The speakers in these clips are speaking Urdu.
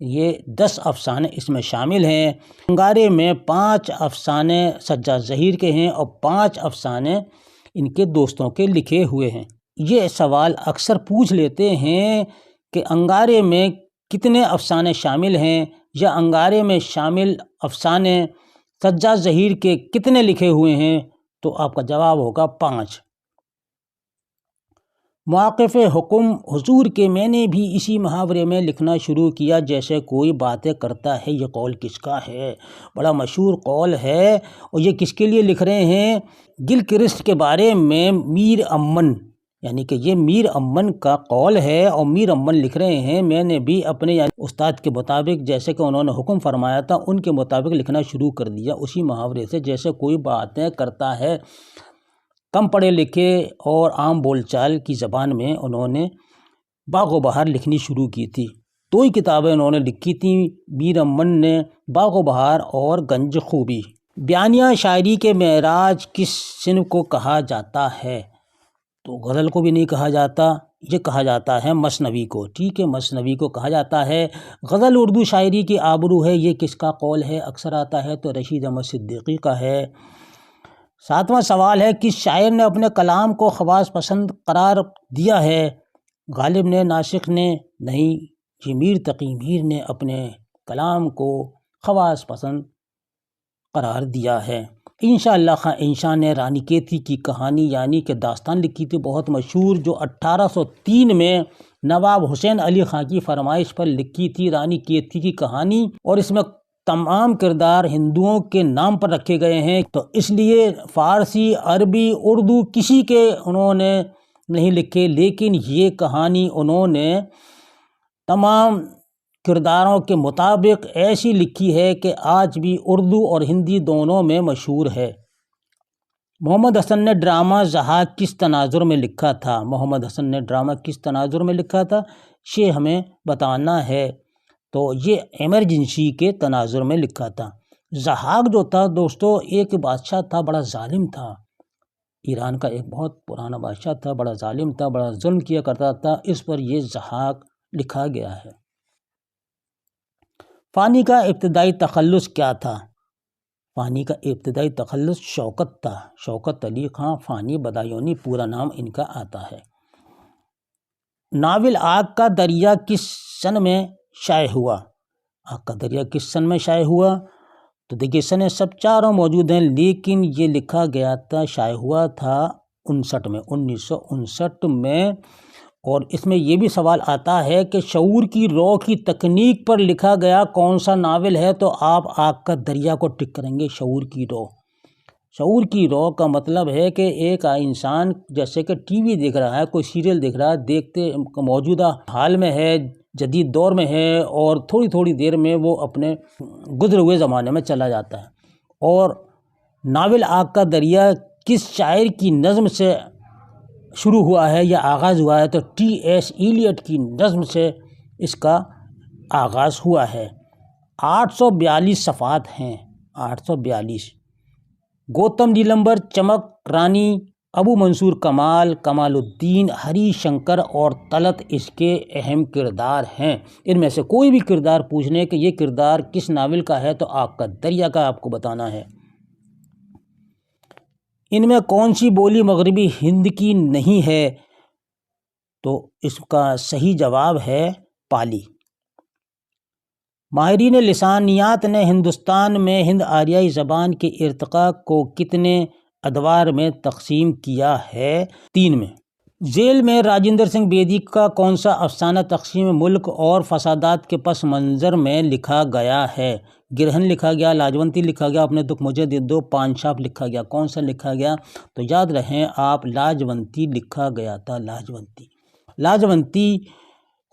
یہ 10 افسانے اس میں شامل ہیں۔ انگارے میں 5 افسانے سجاد ظہیر کے ہیں اور 5 افسانے ان کے دوستوں کے لکھے ہوئے ہیں۔ یہ سوال اکثر پوچھ لیتے ہیں کہ انگارے میں کتنے افسانے شامل ہیں، یا انگارے میں شامل افسانے سجاد ظہیر کے کتنے لکھے ہوئے ہیں، تو آپ کا جواب ہوگا 5۔ مواقف حکم حضور کے میں نے بھی اسی محاورے میں لکھنا شروع کیا جیسے کوئی باتیں کرتا ہے۔ یہ قول کس کا ہے؟ بڑا مشہور قول ہے، اور یہ کس کے لیے لکھ رہے ہیں؟ گل کرسٹ کے بارے میں میر امن، یعنی کہ یہ میر امن کا قول ہے، اور میر امن لکھ رہے ہیں میں نے بھی اپنے استاد کے مطابق جیسے کہ انہوں نے حکم فرمایا تھا ان کے مطابق لکھنا شروع کر دیا، اسی محاورے سے جیسے کوئی باتیں کرتا ہے۔ کم پڑھے لکھے اور عام بول چال کی زبان میں انہوں نے باغ و بہار لکھنی شروع کی تھی۔ 2 ہی کتابیں انہوں نے لکھی تھیں میر امن نے، باغ و بہار اور گنج خوبی۔ بیانیہ شاعری کے معراج کس صنف کو کہا جاتا ہے؟ تو غزل کو بھی نہیں کہا جاتا، یہ کہا جاتا ہے مثنوی کو۔ ٹھیک ہے، مثنوی کو کہا جاتا ہے۔ غزل اردو شاعری کی آبرو ہے، یہ کس کا قول ہے؟ اکثر آتا ہے تو رشید احمد صدیقی کا ہے۔ 7واں سوال ہے، کس شاعر نے اپنے کلام کو خواص پسند قرار دیا ہے؟ غالب نے، ناسخ نے؟ نہیں، یہ میر تقی میر نے اپنے کلام کو خواص پسند قرار دیا ہے۔ انشاءاللہ خاں انشاء نے رانی کیتھی کی کہانی یعنی کہ داستان لکھی تھی بہت مشہور، جو 1803 میں نواب حسین علی خاں کی فرمائش پر لکھی تھی رانی کیتھی کی کہانی، اور اس میں تمام کردار ہندوؤں کے نام پر رکھے گئے ہیں، تو اس لیے فارسی، عربی، اردو کسی کے انہوں نے نہیں لکھے، لیکن یہ کہانی انہوں نے تمام کرداروں کے مطابق ایسی لکھی ہے کہ آج بھی اردو اور ہندی دونوں میں مشہور ہے۔ محمد حسن نے ڈرامہ ضحاک کس تناظر میں لکھا تھا؟ محمد حسن نے ڈرامہ کس تناظر میں لکھا تھا، یہ ہمیں بتانا ہے۔ تو یہ ایمرجنسی کے تناظر میں لکھا تھا۔ ضحاک جو تھا دوستو ایک بادشاہ تھا، بڑا ظالم تھا، ایران کا ایک بہت پرانا بادشاہ تھا، بڑا ظالم تھا، بڑا ظلم کیا کرتا تھا، اس پر یہ ضحاک لکھا گیا ہے۔ فانی کا ابتدائی تخلص کیا تھا؟ فانی کا ابتدائی تخلص شوکت تھا، شوکت علی خاں فانی بدایونی پورا نام ان کا آتا ہے۔ ناول آگ کا دریا کس سن میں شائع ہوا؟ آگ کا دریا کس سن میں شائع ہوا؟ تو دیکھیے سنیں سب چاروں موجود ہیں، لیکن یہ لکھا گیا تھا، شائع ہوا تھا 59 میں، 1959 میں۔ اور اس میں یہ بھی سوال آتا ہے کہ شعور کی رو کی تکنیک پر لکھا گیا کون سا ناول ہے؟ تو آپ آگ کا دریا کو ٹک کریں گے، شعور کی رو۔ شعور کی رو کا مطلب ہے کہ ایک انسان جیسے کہ ٹی وی دیکھ رہا ہے، کوئی سیریل دیکھ رہا ہے، دیکھتے موجودہ حال میں ہے، جدید دور میں ہے، اور تھوڑی تھوڑی دیر میں وہ اپنے گزرے ہوئے زمانے میں چلا جاتا ہے۔ اور ناول آگ کا دریا کس شاعر کی نظم سے شروع ہوا ہے یا آغاز ہوا ہے؟ تو ٹی ایس ایلیٹ کی نظم سے اس کا آغاز ہوا ہے۔ 842 صفحات ہیں، 842۔ گوتم نیلمبر، چمک رانی، ابو منصور کمال، کمال الدین، ہری شنکر اور طلعت اس کے اہم کردار ہیں۔ ان میں سے کوئی بھی کردار پوچھنے کہ یہ کردار کس ناول کا ہے تو آگ کا دریا کا آپ کو بتانا ہے۔ ان میں کون سی بولی مغربی ہند کی نہیں ہے؟ تو اس کا صحیح جواب ہے پالی۔ ماہرین لسانیات نے ہندوستان میں ہند آریائی زبان کے ارتقاء کو کتنے ادوار میں تقسیم کیا ہے؟ 3 میں۔ ذیل میں راجندر سنگھ بیدی کا کون سا افسانہ تقسیم ملک اور فسادات کے پس منظر میں لکھا گیا ہے؟ گرہن لکھا گیا، لاجونتی لکھا گیا، اپنے دکھ مجھے دے دو، پانچاپ لکھا گیا۔ کون سا لکھا گیا؟ تو یاد رہیں آپ، لاجونتی لکھا گیا تھا، لاجونتی۔ لاجونتی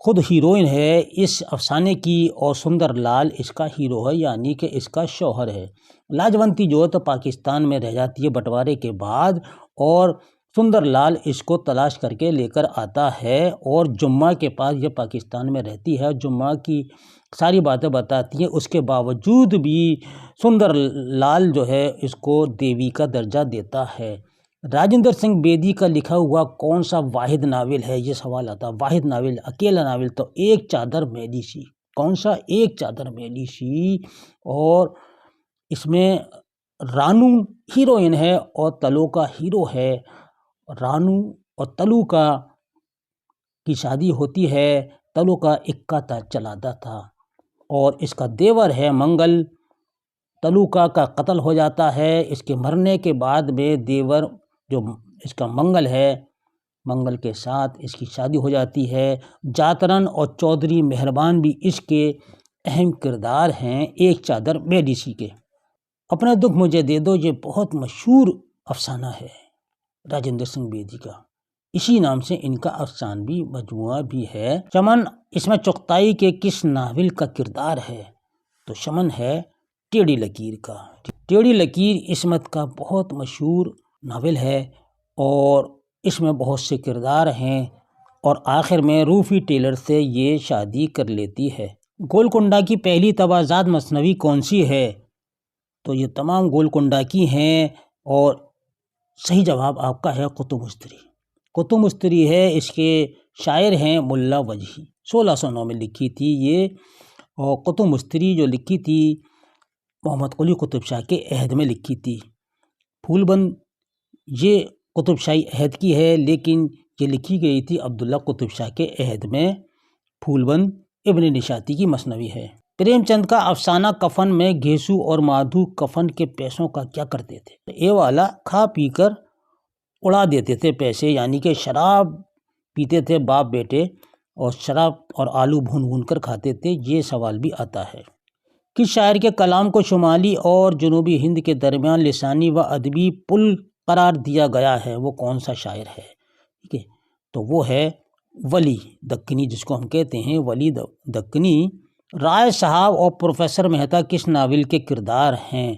خود ہیروئن ہے اس افسانے کی، اور سندر لال اس کا ہیرو ہے، یعنی کہ اس کا شوہر ہے۔ لاجونتی جو ہے تو پاکستان میں رہ جاتی ہے بٹوارے کے بعد، اور سندر لال اس کو تلاش کر کے لے کر آتا ہے، اور جمعہ کے پاس یہ پاکستان میں رہتی ہے، جمعہ کی ساری باتیں بتاتی ہیں۔ اس کے باوجود بھی سندر لال جو ہے اس کو دیوی کا درجہ دیتا ہے۔ راجندر سنگھ بیدی کا لکھا ہوا کون سا واحد ناول ہے؟ یہ سوال آتا ہے، واحد ناول، اکیلا ناول تو ایک چادر میلی سی۔ کون سا؟ ایک چادر میلی سی، اور اس میں رانو ہیروئن ہے اور تلوکا ہیرو ہے۔ رانو اور تلوکا کی شادی ہوتی ہے، تلوکا اکا تھا چلاتا تھا، اور اس کا دیور ہے منگل۔ تلوکا کا قتل ہو جاتا ہے، اس کے مرنے کے بعد میں دیور جو اس کا منگل ہے، منگل کے ساتھ اس کی شادی ہو جاتی ہے۔ جاترن اور چودھری مہربان بھی اس کے اہم کردار ہیں ایک چادر میلی سی کے۔ اپنا دکھ مجھے دے دو یہ بہت مشہور افسانہ ہے راجندر سنگھ بیدی کا، اسی نام سے ان کا افسانوی مجموعہ بھی ہے۔ چمن، اس میں چغتائی کے کس ناول کا کردار ہے؟ تو چمن ہے ٹیڑھی لکیر کا۔ ٹیڑھی لکیر عصمت کا بہت مشہور ناول ہے، اور اس میں بہت سے کردار ہیں، اور آخر میں روفی ٹیلر سے یہ شادی کر لیتی ہے۔ گولکنڈہ کی پہلی تباضات مثنوی کون سی ہے؟ تو یہ تمام گولکنڈہ کی ہیں، اور صحیح جواب آپ کا ہے قطب مستری۔ قطب مستری ہے، اس کے شاعر ہیں ملا وجہی، 1609 میں لکھی تھی یہ، اور قطب مستری جو لکھی تھی محمد قلی قطب شاہ کے عہد میں لکھی تھی۔ پھول بند یہ قطب شاہی عہد کی ہے، لیکن یہ لکھی گئی تھی عبداللہ قطب شاہ کے عہد میں۔ پھول بند ابن نشاطی کی مثنوی ہے۔ پریم چند کا افسانہ کفن میں گھیسو اور مادھو کفن کے پیسوں کا کیا کرتے تھے؟ یہ والا کھا پی کر اڑا دیتے تھے پیسے، یعنی کہ شراب پیتے تھے باپ بیٹے، اور شراب اور آلو بھون بھون کر کھاتے تھے۔ یہ سوال بھی آتا ہے۔ کس شاعر کے کلام کو شمالی اور جنوبی ہند کے درمیان لسانی و ادبی پل قرار دیا گیا ہے؟ وہ کون سا شاعر ہے؟ ٹھیک ہے، تو وہ ہے ولی دکنی، جس کو ہم کہتے ہیں ولی دکنی۔ رائے صاحب اور پروفیسر مہتا کس ناول کے کردار ہیں؟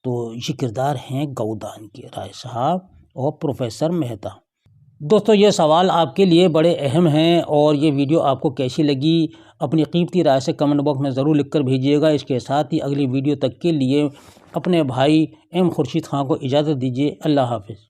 تو یہ کردار ہیں گؤدان کے، رائے صاحب اور پروفیسر مہتا۔ دوستو یہ سوال آپ کے لیے بڑے اہم ہیں، اور یہ ویڈیو آپ کو کیسی لگی اپنی قیمتی رائے سے کمنٹ باکس میں ضرور لکھ کر بھیجیے گا۔ اس کے ساتھ ہی اگلی ویڈیو تک کے لیے اپنے بھائی ایم خورشید خان کو اجازت دیجیے۔ اللہ حافظ۔